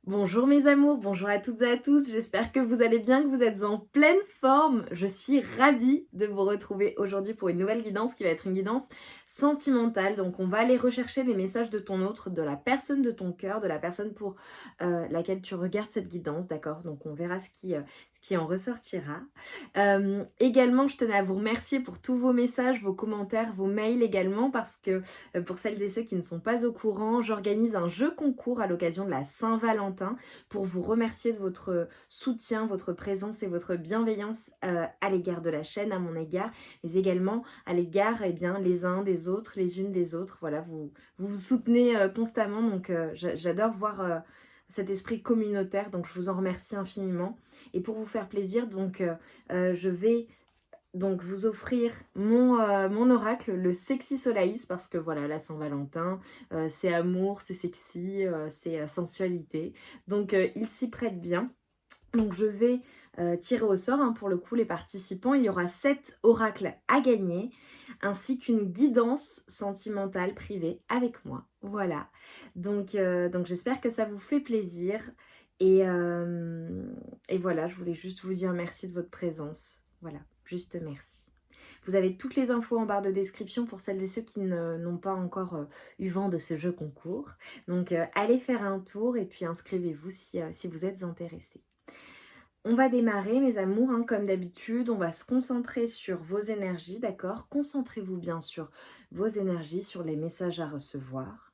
Bonjour mes amours, bonjour à toutes et à tous, j'espère que vous allez bien, que vous êtes en pleine forme. Je suis ravie de vous retrouver aujourd'hui pour une nouvelle guidance qui va être une guidance sentimentale. Donc on va aller rechercher les messages de ton autre, de la personne de ton cœur, de la personne pour laquelle tu regardes cette guidance, d'accord? Donc on verra ce qui en ressortira. Également, je tenais à vous remercier pour tous vos messages, vos commentaires, vos mails également, parce que pour celles et ceux qui ne sont pas au courant, j'organise un jeu concours à l'occasion de la Saint-Valentin pour vous remercier de votre soutien, votre présence et votre bienveillance à l'égard de la chaîne, à mon égard, mais également à l'égard les uns des autres, les unes des autres. Voilà, vous soutenez constamment, donc j'adore voir cet esprit communautaire, donc je vous en remercie infiniment. Et pour vous faire plaisir, je vais donc vous offrir mon oracle, le Sexy Solaïs, parce que voilà, la Saint-Valentin, c'est amour, c'est sexy, c'est sensualité. Donc il s'y prête bien. Donc je vais tirer au sort pour le coup les participants. Il y aura 7 oracles à gagner, ainsi qu'une guidance sentimentale privée avec moi. Voilà. Donc j'espère que ça vous fait plaisir. Et, euh, et voilà, je voulais juste vous dire merci de votre présence. Voilà, juste merci. Vous avez toutes les infos en barre de description pour celles et ceux qui n'ont pas encore eu vent de ce jeu concours. Donc allez faire un tour et puis inscrivez-vous si vous êtes intéressés. On va démarrer mes amours, comme d'habitude, on va se concentrer sur vos énergies, d'accord? Concentrez-vous bien sur vos énergies, sur les messages à recevoir,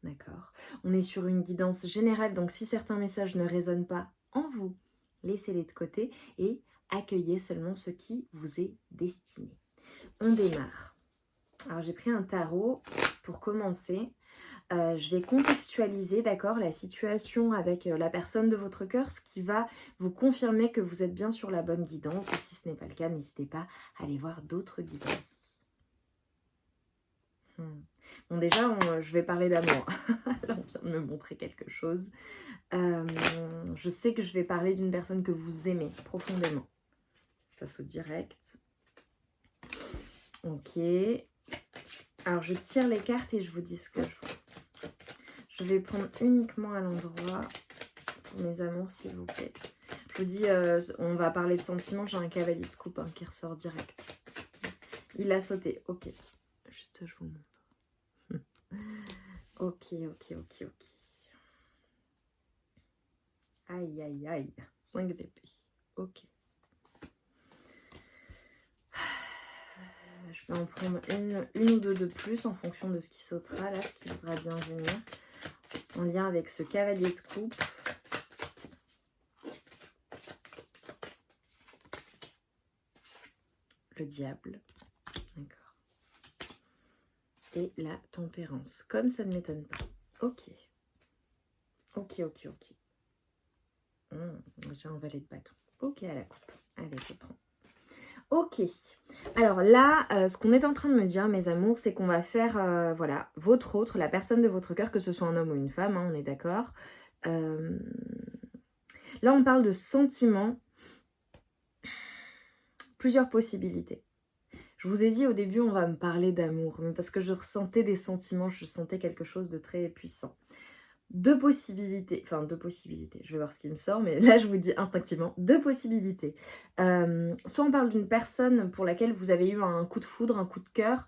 d'accord? On est sur une guidance générale, donc si certains messages ne résonnent pas en vous, laissez-les de côté et accueillez seulement ce qui vous est destiné. On démarre. Alors j'ai pris un tarot pour commencer. Je vais contextualiser, d'accord, la situation avec la personne de votre cœur, ce qui va vous confirmer que vous êtes bien sur la bonne guidance. Et si ce n'est pas le cas, n'hésitez pas à aller voir d'autres guidances. Bon, déjà, je vais parler d'amour. Là, on vient de me montrer quelque chose. Je sais que je vais parler d'une personne que vous aimez profondément. Ça saute direct. Ok. Alors, je tire les cartes et je vous dis ce que je vois. Je vais prendre uniquement à l'endroit pour mes amours, s'il vous plaît. Je vous dis, on va parler de sentiments. J'ai un cavalier de coupe qui ressort direct. Il a sauté. Ok. Juste, je vous montre. Ok. Aïe, aïe, aïe. 5 d'épée. Ok. Je vais en prendre une ou deux de plus en fonction de ce qui sautera, là, ce qui voudra bien venir. En lien avec ce cavalier de coupe. Le diable. D'accord. Et la tempérance. Comme ça ne m'étonne pas. Ok. J'ai un valet de bâton. Ok, à la coupe. Allez, je prends. Ok. Alors là, ce qu'on est en train de me dire, mes amours, c'est qu'on va faire, voilà, votre autre, la personne de votre cœur, que ce soit un homme ou une femme, on est d'accord. Là, on parle de sentiments. Plusieurs possibilités. Je vous ai dit au début, on va me parler d'amour, mais parce que je ressentais des sentiments, je sentais quelque chose de très puissant. Deux possibilités, je vais voir ce qui me sort, mais là je vous dis instinctivement, deux possibilités. Soit on parle d'une personne pour laquelle vous avez eu un coup de foudre, un coup de cœur,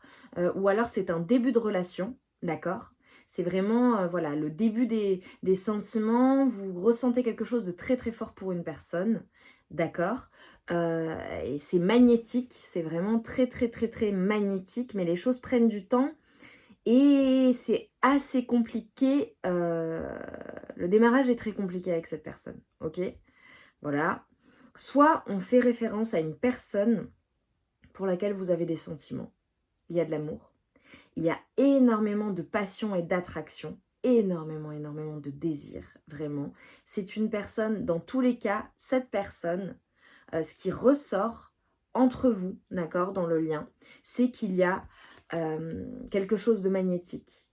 ou alors c'est un début de relation, d'accord? C'est vraiment voilà, le début des sentiments, vous ressentez quelque chose de très très fort pour une personne, d'accord? Et c'est magnétique, c'est vraiment très très très très magnétique, mais les choses prennent du temps. Et c'est assez compliqué, le démarrage est très compliqué avec cette personne, ok? Voilà. Soit on fait référence à une personne pour laquelle vous avez des sentiments. Il y a de l'amour. Il y a énormément de passion et d'attraction. Énormément de désir, vraiment. C'est une personne, dans tous les cas, cette personne, ce qui ressort entre vous, d'accord, dans le lien, c'est qu'il y a quelque chose de magnétique.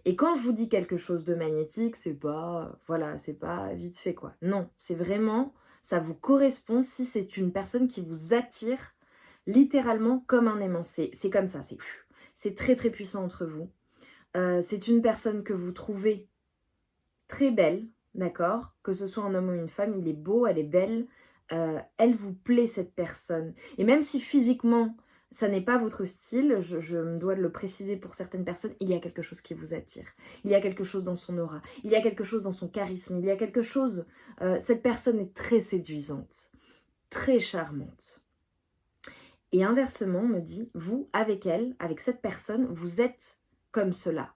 Et quand je vous dis quelque chose de magnétique, c'est pas, voilà, c'est pas vite fait quoi. Non, c'est vraiment, ça vous correspond si c'est une personne qui vous attire littéralement comme un aimant. C'est comme ça, c'est très puissant entre vous. C'est une personne que vous trouvez très belle, d'accord? Que ce soit un homme ou une femme, il est beau, elle est belle, elle vous plaît cette personne. Et même si physiquement, ça n'est pas votre style, je me dois de le préciser pour certaines personnes, il y a quelque chose qui vous attire. Il y a quelque chose dans son aura, il y a quelque chose dans son charisme, il y a quelque chose... cette personne est très séduisante, très charmante. Et inversement, on me dit, vous, avec elle, avec cette personne, vous êtes comme cela.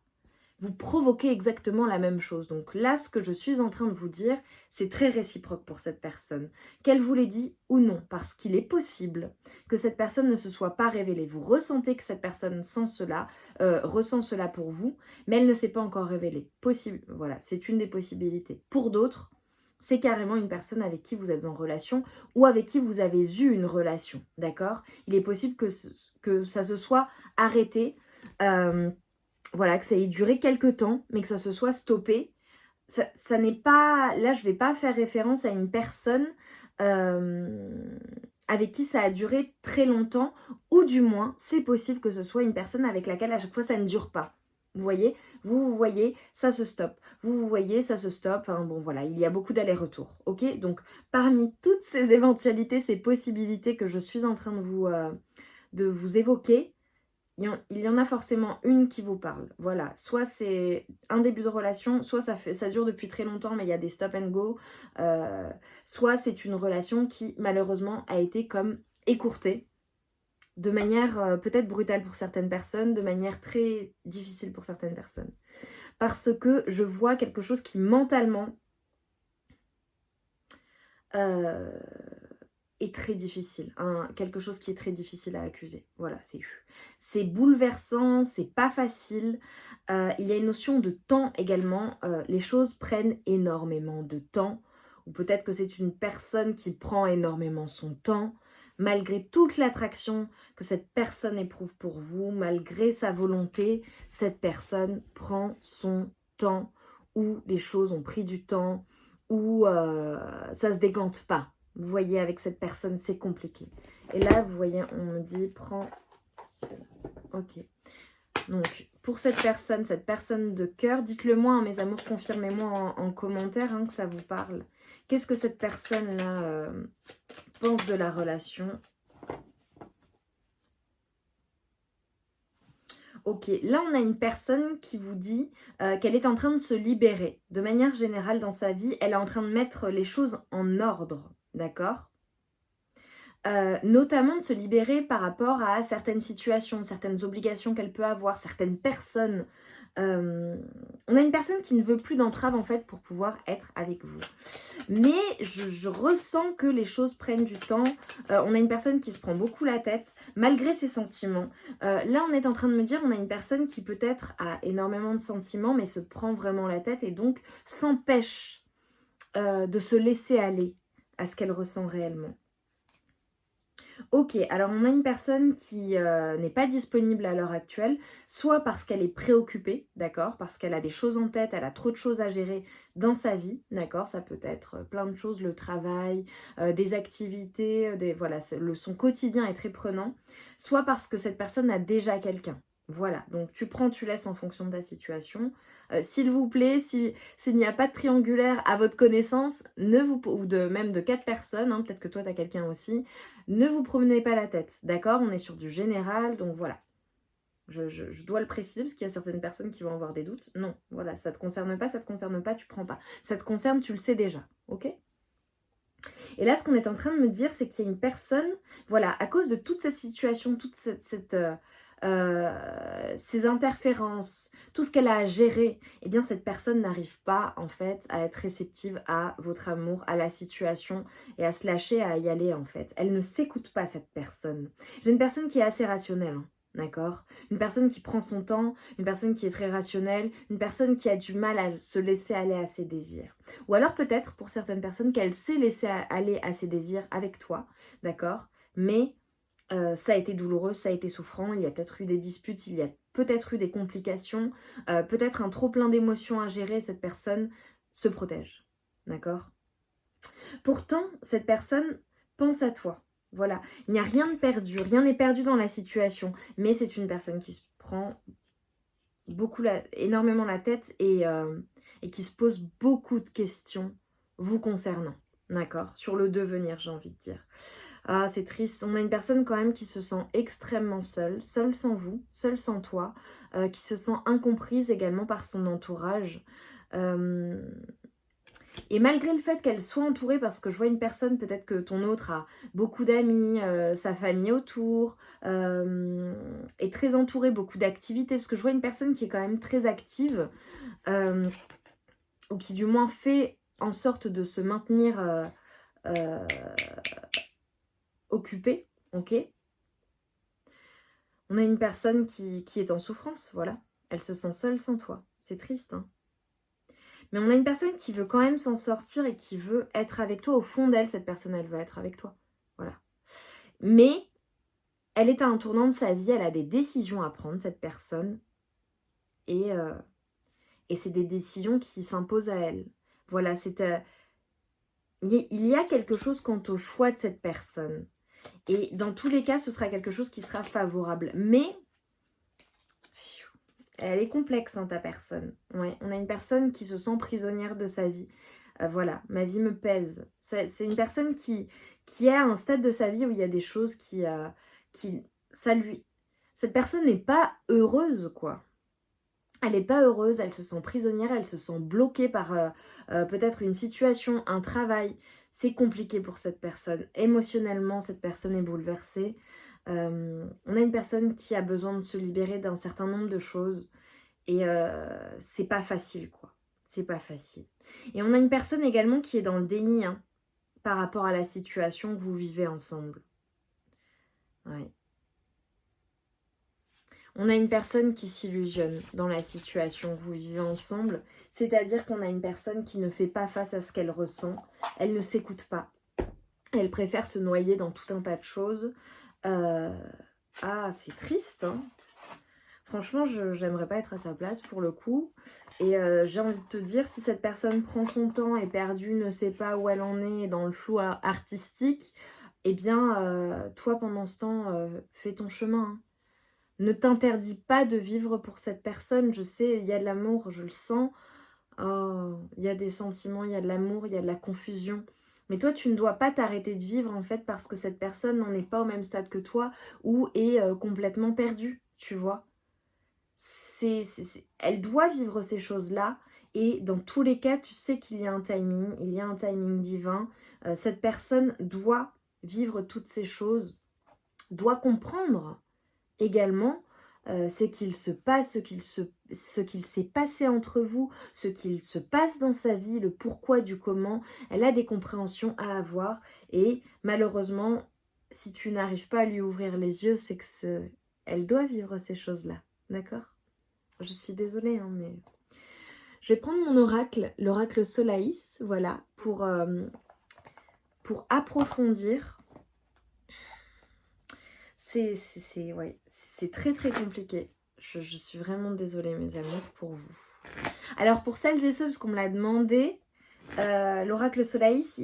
Vous provoquez exactement la même chose. Donc là, ce que je suis en train de vous dire, c'est très réciproque pour cette personne. Qu'elle vous l'ait dit ou non, parce qu'il est possible que cette personne ne se soit pas révélée. Vous ressentez que cette personne ressent cela pour vous, mais elle ne s'est pas encore révélée. Possible, voilà, c'est une des possibilités. Pour d'autres, c'est carrément une personne avec qui vous êtes en relation ou avec qui vous avez eu une relation, d'accord? Il est possible que ça se soit arrêté, voilà, que ça ait duré quelques temps, mais que ça se soit stoppé. Ça n'est pas... Là, je ne vais pas faire référence à une personne avec qui ça a duré très longtemps, ou du moins, c'est possible que ce soit une personne avec laquelle à chaque fois ça ne dure pas. Vous voyez, ça se stoppe. Vous voyez, ça se stoppe. Hein, bon, voilà, il y a beaucoup d'allers-retours. Ok, donc parmi toutes ces éventualités, ces possibilités que je suis en train de vous évoquer, il y en a forcément une qui vous parle. Voilà, soit c'est un début de relation, soit ça dure depuis très longtemps, mais il y a des stop and go. Soit c'est une relation qui, malheureusement, a été comme écourtée de manière peut-être brutale pour certaines personnes, de manière très difficile pour certaines personnes. Parce que je vois quelque chose qui mentalement est très difficile, hein, quelque chose qui est très difficile à accuser. Voilà, c'est bouleversant, c'est pas facile. Il y a une notion de temps également. Les choses prennent énormément de temps, ou peut-être que c'est une personne qui prend énormément son temps. Malgré toute l'attraction que cette personne éprouve pour vous, malgré sa volonté, cette personne prend son temps, ou les choses ont pris du temps, ou ça se décante pas. Vous voyez, avec cette personne, c'est compliqué. Et là, vous voyez, on me dit, prends cela. Ok. Donc, pour cette personne de cœur, dites-le moi, hein, mes amours, confirmez-moi en commentaire hein, que ça vous parle. Qu'est-ce que cette personne-là pense de la relation? Ok, là on a une personne qui vous dit qu'elle est en train de se libérer. De manière générale dans sa vie, elle est en train de mettre les choses en ordre, d'accord? Notamment de se libérer par rapport à certaines situations, certaines obligations qu'elle peut avoir, certaines personnes. On a une personne qui ne veut plus d'entrave en fait pour pouvoir être avec vous. Mais je ressens que les choses prennent du temps. On a une personne qui se prend beaucoup la tête, malgré ses sentiments. Là, on est en train de me dire, on a une personne qui peut-être a énormément de sentiments, mais se prend vraiment la tête et donc s'empêche de se laisser aller à ce qu'elle ressent réellement. Ok, alors on a une personne qui n'est pas disponible à l'heure actuelle, soit parce qu'elle est préoccupée, d'accord, parce qu'elle a des choses en tête, elle a trop de choses à gérer dans sa vie, d'accord, ça peut être plein de choses, le travail, des activités, voilà, son quotidien est très prenant, soit parce que cette personne a déjà quelqu'un. Voilà, donc tu prends, tu laisses en fonction de ta situation. S'il vous plaît, s'il n'y a pas de triangulaire à votre connaissance, ou même de 4 personnes, hein, peut-être que toi tu as quelqu'un aussi, ne vous promenez pas la tête, d'accord? On est sur du général, donc voilà. Je dois le préciser parce qu'il y a certaines personnes qui vont avoir des doutes. Non, voilà, ça te concerne pas, tu prends pas. Ça te concerne, tu le sais déjà, ok? Et là, ce qu'on est en train de me dire, c'est qu'il y a une personne, voilà, à cause de toute cette situation, toute ces interférences, tout ce qu'elle a à gérer, eh bien cette personne n'arrive pas en fait à être réceptive à votre amour, à la situation et à se lâcher, à y aller en fait. Elle ne s'écoute pas cette personne. J'ai une personne qui est assez rationnelle, hein, d'accord? Une personne qui prend son temps, une personne qui est très rationnelle, une personne qui a du mal à se laisser aller à ses désirs. Ou alors peut-être pour certaines personnes qu'elle sait laisser aller à ses désirs avec toi, d'accord? Mais ça a été douloureux, ça a été souffrant, il y a peut-être eu des disputes, il y a peut-être eu des complications, peut-être un trop plein d'émotions à gérer, cette personne se protège, d'accord? Pourtant, cette personne pense à toi, voilà. Il n'y a rien de perdu, rien n'est perdu dans la situation, mais c'est une personne qui se prend énormément la tête et et qui se pose beaucoup de questions vous concernant, d'accord? Sur le devenir, j'ai envie de dire. Ah, c'est triste. On a une personne quand même qui se sent extrêmement seule, seule sans vous, seule sans toi, qui se sent incomprise également par son entourage. Euh, Et malgré le fait qu'elle soit entourée, parce que je vois une personne, peut-être que ton autre a beaucoup d'amis, sa famille autour, est très entourée, beaucoup d'activités, parce que je vois une personne qui est quand même très active, euh, ou qui du moins fait en sorte de se maintenir euh, occupée, ok? On a une personne qui est en souffrance, voilà. Elle se sent seule sans toi. C'est triste, hein. Mais on a une personne qui veut quand même s'en sortir et qui veut être avec toi. Au fond d'elle, cette personne, elle veut être avec toi. Voilà. Mais elle est à un tournant de sa vie, elle a des décisions à prendre, cette personne. Et, euh, et c'est des décisions qui s'imposent à elle. Voilà, il y a quelque chose quant au choix de cette personne. Et dans tous les cas, ce sera quelque chose qui sera favorable. Mais elle est complexe, hein, ta personne. Ouais, on a une personne qui se sent prisonnière de sa vie. Voilà, ma vie me pèse. C'est une personne qui est à un stade de sa vie où il y a des choses qui ça lui... Cette personne n'est pas heureuse, quoi. Elle n'est pas heureuse, elle se sent prisonnière, elle se sent bloquée par peut-être une situation, un travail. C'est compliqué pour cette personne. Émotionnellement, cette personne est bouleversée. On a une personne qui a besoin de se libérer d'un certain nombre de choses. Et c'est pas facile, quoi. C'est pas facile. Et on a une personne également qui est dans le déni, hein, par rapport à la situation que vous vivez ensemble. Ouais. On a une personne qui s'illusionne dans la situation que vous vivez ensemble. C'est-à-dire qu'on a une personne qui ne fait pas face à ce qu'elle ressent. Elle ne s'écoute pas. Elle préfère se noyer dans tout un tas de choses. Ah, c'est triste, hein. Franchement, j'aimerais pas être à sa place pour le coup. Et j'ai envie de te dire, si cette personne prend son temps, est perdue, ne sait pas où elle en est, dans le flou artistique, eh bien, toi, pendant ce temps, fais ton chemin, hein. Ne t'interdis pas de vivre pour cette personne. Je sais, il y a de l'amour, je le sens. Oh, il y a des sentiments, il y a de l'amour, il y a de la confusion. Mais toi, tu ne dois pas t'arrêter de vivre, en fait, parce que cette personne n'en est pas au même stade que toi ou est complètement perdue, tu vois. Elle doit vivre ces choses-là. Et dans tous les cas, tu sais qu'il y a un timing, il y a un timing divin. Cette personne doit vivre toutes ces choses, doit comprendre également ce qu'il se passe, ce qu'il s'est passé entre vous, ce qu'il se passe dans sa vie, le pourquoi du comment. Elle a des compréhensions à avoir. Et malheureusement, si tu n'arrives pas à lui ouvrir les yeux, c'est que elle doit vivre ces choses-là. D'accord ? Je suis désolée, hein, mais... Je vais prendre mon oracle, l'oracle Solaïs, voilà, pour approfondir. Ouais, c'est très très compliqué. Je suis vraiment désolée, mes amours, pour vous. Alors, pour celles et ceux, parce qu'on me l'a demandé, l'oracle Solaïs,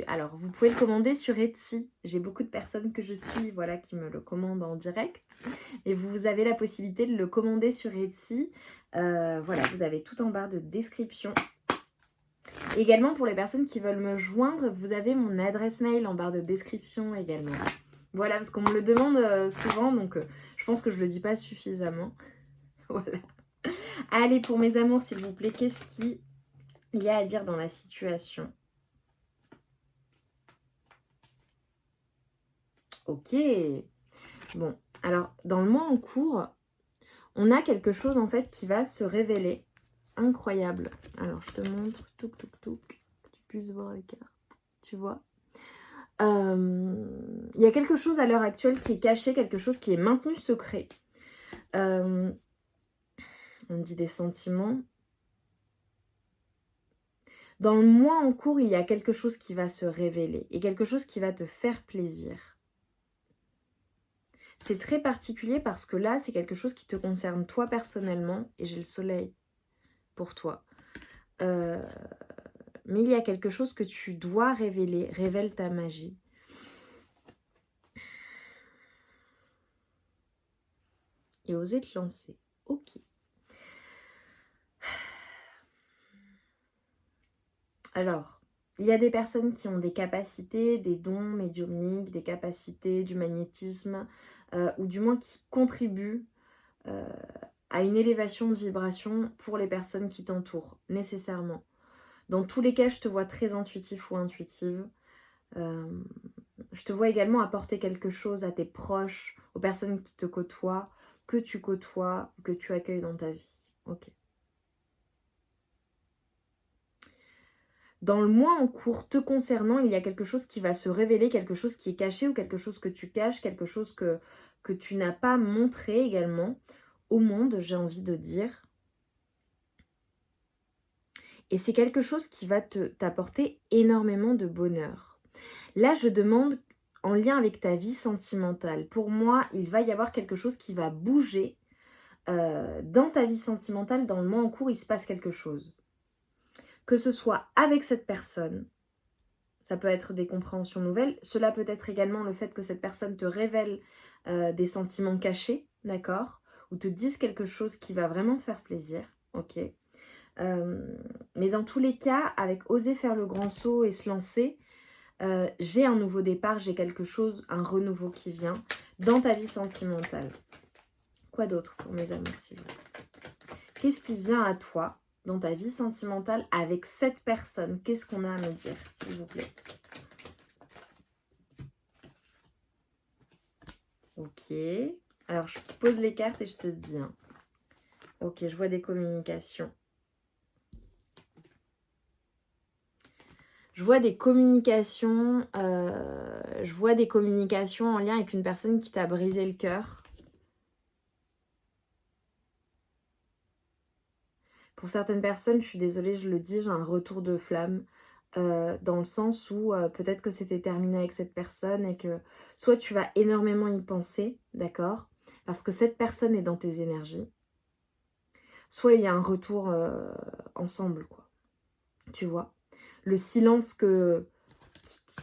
alors vous pouvez le commander sur Etsy. J'ai beaucoup de personnes que je suis, voilà, qui me le commandent en direct. Et vous avez la possibilité de le commander sur Etsy. Voilà, vous avez tout en barre de description. Également, pour les personnes qui veulent me joindre, vous avez mon adresse mail en barre de description également. Voilà, parce qu'on me le demande souvent, donc je pense que je ne le dis pas suffisamment. Voilà. Allez, pour mes amours, s'il vous plaît, qu'est-ce qu'il y a à dire dans la situation? Ok. Bon, alors, dans le mois en cours, on a quelque chose, en fait, qui va se révéler. Incroyable. Alors, je te montre, touc, touc, touc, que tu puisses voir les cartes. Tu vois? Il y a quelque chose à l'heure actuelle qui est caché, quelque chose qui est maintenu secret. On dit des sentiments. Dans le mois en cours, il y a quelque chose qui va se révéler et quelque chose qui va te faire plaisir. C'est très particulier parce que là, c'est quelque chose qui te concerne toi personnellement et j'ai le soleil pour toi. Mais il y a quelque chose que tu dois révéler. Révèle ta magie. Et oser te lancer. Ok. Alors, il y a des personnes qui ont des capacités, des dons médiumniques, des capacités du magnétisme, ou du moins qui contribuent euh, à une élévation de vibration pour les personnes qui t'entourent, nécessairement. Dans tous les cas, je te vois très intuitif ou intuitive. Euh, je te vois également apporter quelque chose à tes proches, aux personnes qui te côtoient, que tu côtoies, que tu accueilles dans ta vie. Ok. Dans le mois en cours te concernant, il y a quelque chose qui va se révéler, quelque chose qui est caché ou quelque chose que tu caches, quelque chose que tu n'as pas montré également au monde, j'ai envie de dire. Et c'est quelque chose qui va t'apporter énormément de bonheur. Là, je demande en lien avec ta vie sentimentale. Pour moi, il va y avoir quelque chose qui va bouger dans ta vie sentimentale. Dans le mois en cours, il se passe quelque chose. Que ce soit avec cette personne, ça peut être des compréhensions nouvelles. Cela peut être également le fait que cette personne te révèle des sentiments cachés, d'accord? Ou te dise quelque chose qui va vraiment te faire plaisir, ok? Mais dans tous les cas, avec oser faire le grand saut et se lancer, j'ai un nouveau départ, j'ai quelque chose, un renouveau qui vient dans ta vie sentimentale. Quoi d'autre pour mes amours, s'il vous plaît? Qu'est-ce qui vient à toi dans ta vie sentimentale avec cette personne? Qu'est-ce qu'on a à me dire, s'il vous plaît? Ok. Alors, je pose les cartes et je te dis. Hein. Ok, je vois des communications. Je vois des communications. Je vois des communications en lien avec une personne qui t'a brisé le cœur. Pour certaines personnes, je suis désolée, je le dis, j'ai un retour de flamme. Dans le sens où peut-être que c'était terminé avec cette personne et que soit tu vas énormément y penser, d'accord? Parce que cette personne est dans tes énergies. Soit il y a un retour ensemble, quoi. Tu vois? Le silence qui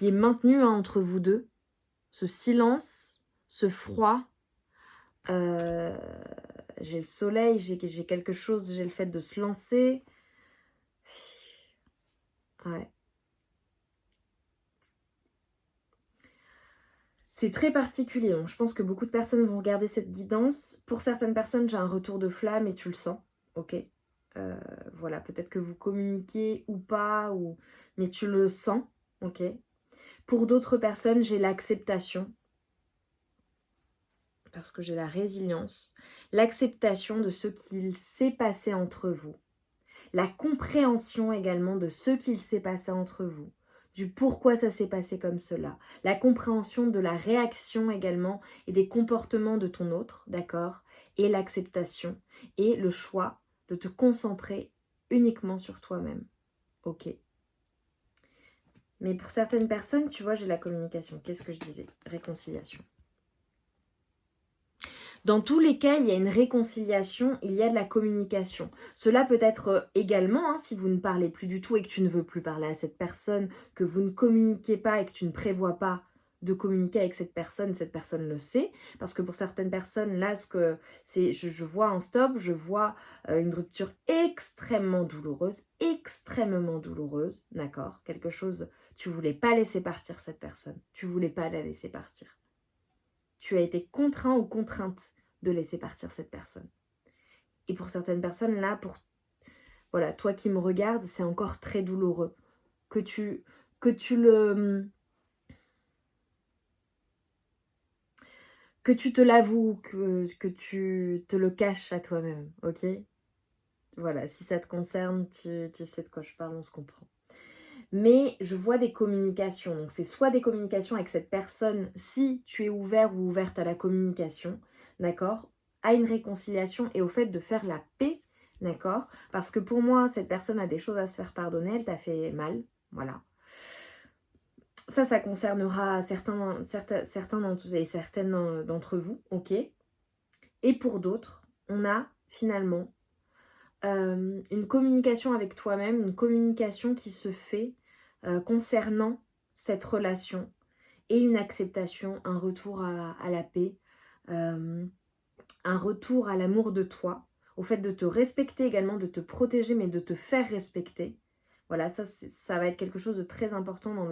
est maintenu hein, entre vous deux, ce silence, ce froid, j'ai le soleil, j'ai quelque chose, j'ai le fait de se lancer. Ouais. C'est très particulier, donc je pense que beaucoup de personnes vont regarder cette guidance. Pour certaines personnes, j'ai un retour de flamme et tu le sens, ok voilà, peut-être que vous communiquez ou pas, mais tu le sens, ok. Pour d'autres personnes, j'ai l'acceptation, parce que j'ai la résilience, l'acceptation de ce qu'il s'est passé entre vous, la compréhension également de ce qu'il s'est passé entre vous, du pourquoi ça s'est passé comme cela, la compréhension de la réaction également et des comportements de ton autre, d'accord, et l'acceptation et le choix de te concentrer uniquement sur toi-même, ok. Mais pour certaines personnes, tu vois, j'ai la communication. Qu'est-ce que je disais? Réconciliation. Dans tous les cas, il y a une réconciliation, il y a de la communication. Cela peut être également, hein, si vous ne parlez plus du tout et que tu ne veux plus parler à cette personne, que vous ne communiquez pas et que tu ne prévois pas de communiquer avec cette personne le sait. Parce que pour certaines personnes, là, je vois un stop, je vois une rupture extrêmement douloureuse, d'accord? Quelque chose, tu voulais pas laisser partir cette personne, tu voulais pas la laisser partir. Tu as été contraint ou contrainte de laisser partir cette personne. Et pour certaines personnes, là, voilà, toi qui me regardes, c'est encore très douloureux. Que tu te l'avoues, que tu te le caches à toi-même, ok? Voilà, si ça te concerne, tu sais de quoi je parle, on se comprend. Mais je vois des communications. Donc, c'est soit des communications avec cette personne, si tu es ouvert ou ouverte à la communication, d'accord, à une réconciliation et au fait de faire la paix, d'accord. Parce que pour moi, cette personne a des choses à se faire pardonner, elle t'a fait mal, voilà. Ça concernera certains et certaines d'entre vous, ok. Et pour d'autres, on a finalement une communication avec toi-même, une communication qui se fait concernant cette relation et une acceptation, un retour à la paix, un retour à l'amour de toi, au fait de te respecter également, de te protéger mais de te faire respecter. Voilà, ça va être quelque chose de très important dans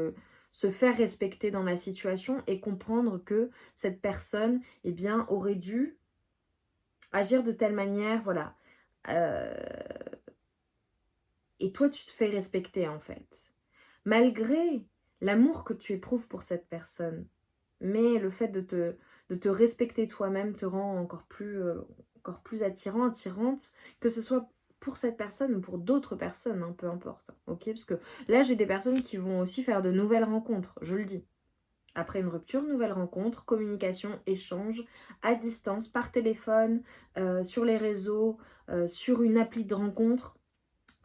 se faire respecter dans la situation et comprendre que cette personne, eh bien, aurait dû agir de telle manière, voilà. Euh, et toi, tu te fais respecter, en fait. Malgré l'amour que tu éprouves pour cette personne, mais le fait de te respecter toi-même te rend encore plus attirant, attirante, que ce soit pour cette personne ou pour d'autres personnes, hein, peu importe. Ok, parce que là, j'ai des personnes qui vont aussi faire de nouvelles rencontres, je le dis. Après une rupture, nouvelle rencontre, communication, échange, à distance, par téléphone, sur les réseaux, sur une appli de rencontre.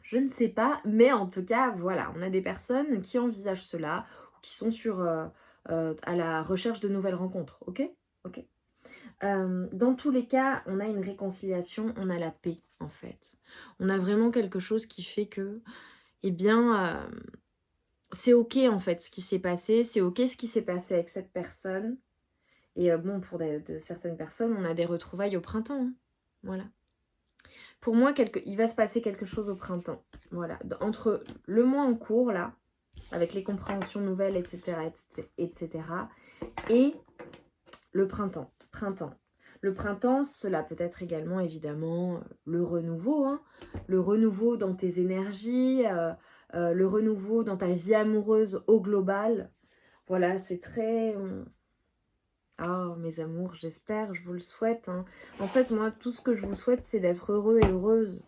Je ne sais pas, mais en tout cas, voilà, on a des personnes qui envisagent cela, ou qui sont à la recherche de nouvelles rencontres, ok. Ok. Dans tous les cas, on a une réconciliation, on a la paix, en fait. On a vraiment quelque chose qui fait que, eh bien, c'est ok, en fait, ce qui s'est passé, c'est ok ce qui s'est passé avec cette personne. Et bon, pour de certaines personnes, on a des retrouvailles au printemps, hein. Voilà. Pour moi, il va se passer quelque chose au printemps. Voilà. Entre le mois en cours, là, avec les compréhensions nouvelles, etc., etc., et le printemps. Le printemps, cela peut être également, évidemment, le renouveau. Hein. Le renouveau dans tes énergies, le renouveau dans ta vie amoureuse au global. Voilà, c'est très... Ah, mes amours, j'espère, je vous le souhaite. Hein. En fait, moi, tout ce que je vous souhaite, c'est d'être heureux et heureuse.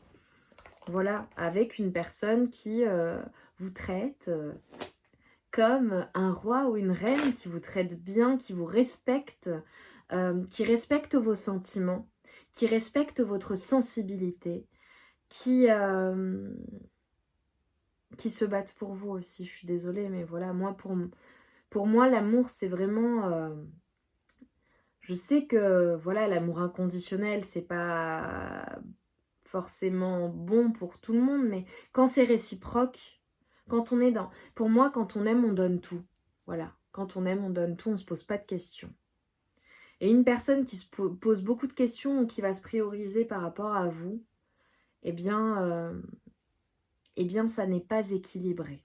Voilà, avec une personne qui vous traite comme un roi ou une reine, qui vous traite bien, qui vous respecte, qui respecte vos sentiments, qui respecte votre sensibilité, qui se battent pour vous aussi. Je suis désolée, mais voilà, moi, pour moi, l'amour, c'est vraiment... je sais que, voilà, l'amour inconditionnel, c'est pas forcément bon pour tout le monde, mais quand c'est réciproque, quand on est dans... Pour moi, quand on aime, on donne tout. Voilà, quand on aime, on donne tout, on ne se pose pas de questions. Et une personne qui se pose beaucoup de questions ou qui va se prioriser par rapport à vous, eh bien ça n'est pas équilibré.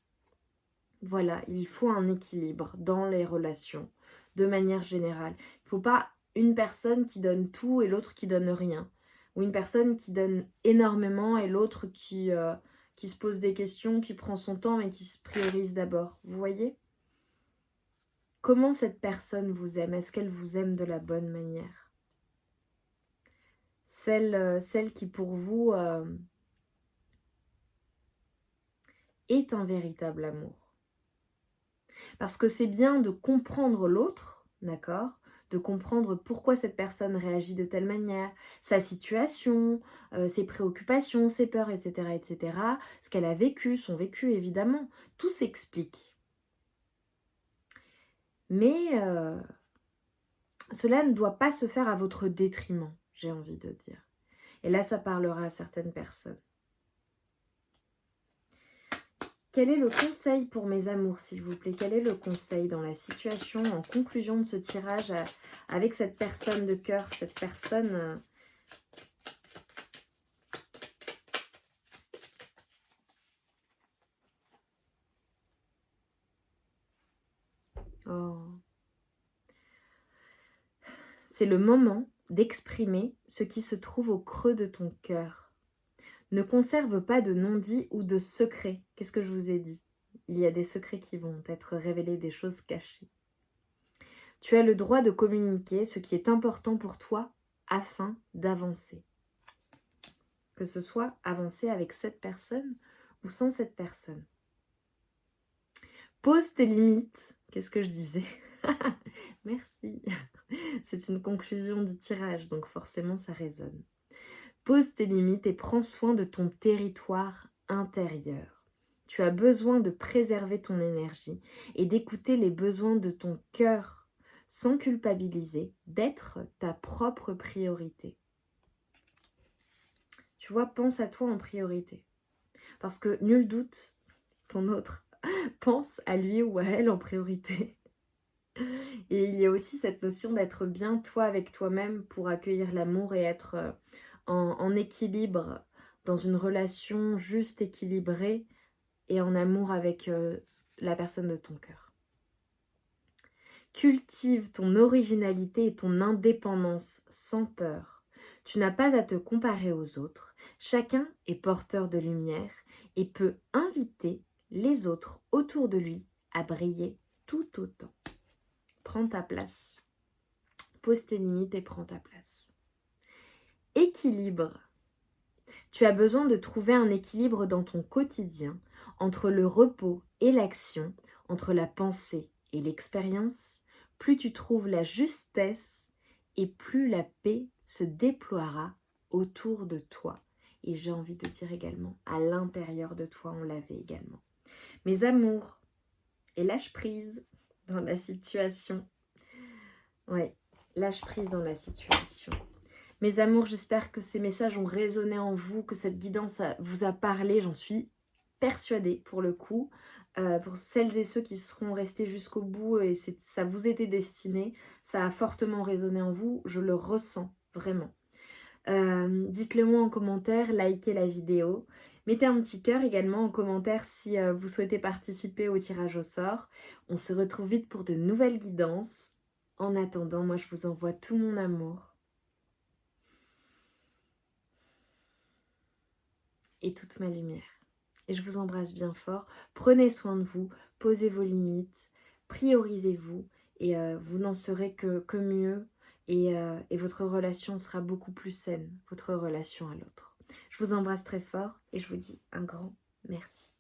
Voilà, il faut un équilibre dans les relations, de manière générale. Il ne faut pas une personne qui donne tout et l'autre qui donne rien. Ou une personne qui donne énormément et l'autre qui se pose des questions, qui prend son temps mais qui se priorise d'abord. Vous voyez ? Comment cette personne vous aime ? Est-ce qu'elle vous aime de la bonne manière ? Celle qui pour vous est un véritable amour. Parce que c'est bien de comprendre l'autre, d'accord ? De comprendre pourquoi cette personne réagit de telle manière, sa situation, ses préoccupations, ses peurs, etc., etc., ce qu'elle a vécu, son vécu évidemment, tout s'explique. Mais cela ne doit pas se faire à votre détriment, j'ai envie de dire. Et là, ça parlera à certaines personnes. Quel est le conseil pour mes amours, s'il vous plaît? Quel est le conseil dans la situation, en conclusion de ce tirage, avec cette personne de cœur, cette personne... Oh. C'est le moment d'exprimer ce qui se trouve au creux de ton cœur. Ne conserve pas de non-dit ou de secrets. Qu'est-ce que je vous ai dit? Il y a des secrets qui vont être révélés, des choses cachées. Tu as le droit de communiquer ce qui est important pour toi afin d'avancer. Que ce soit avancer avec cette personne ou sans cette personne. Pose tes limites. Qu'est-ce que je disais? Merci. C'est une conclusion du tirage, donc forcément ça résonne. Pose tes limites et prends soin de ton territoire intérieur. Tu as besoin de préserver ton énergie et d'écouter les besoins de ton cœur sans culpabiliser, d'être ta propre priorité. Tu vois, pense à toi en priorité. Parce que nul doute, ton autre pense à lui ou à elle en priorité. Et il y a aussi cette notion d'être bien toi avec toi-même pour accueillir l'amour et être en équilibre, dans une relation juste équilibrée et en amour avec la personne de ton cœur. Cultive ton originalité et ton indépendance sans peur. Tu n'as pas à te comparer aux autres. Chacun est porteur de lumière et peut inviter les autres autour de lui à briller tout autant. Prends ta place. Pose tes limites et prends ta place. Équilibre. Tu as besoin de trouver un équilibre dans ton quotidien entre le repos et l'action, entre la pensée et l'expérience. Plus tu trouves la justesse et plus la paix se déploiera autour de toi. Et j'ai envie de dire également, à l'intérieur de toi, on l'avait également. Mes amours, et lâche prise dans la situation. Ouais, lâche prise dans la situation. Mes amours, j'espère que ces messages ont résonné en vous, que cette guidance vous a parlé, j'en suis persuadée pour le coup. Pour celles et ceux qui seront restés jusqu'au bout et ça vous était destiné, ça a fortement résonné en vous, je le ressens vraiment. Dites-le moi en commentaire, likez la vidéo. Mettez un petit cœur également en commentaire si vous souhaitez participer au tirage au sort. On se retrouve vite pour de nouvelles guidances. En attendant, moi je vous envoie tout mon amour et toute ma lumière. Et je vous embrasse bien fort. Prenez soin de vous, posez vos limites, priorisez-vous et vous n'en serez que mieux et votre relation sera beaucoup plus saine, votre relation à l'autre. Je vous embrasse très fort et je vous dis un grand merci.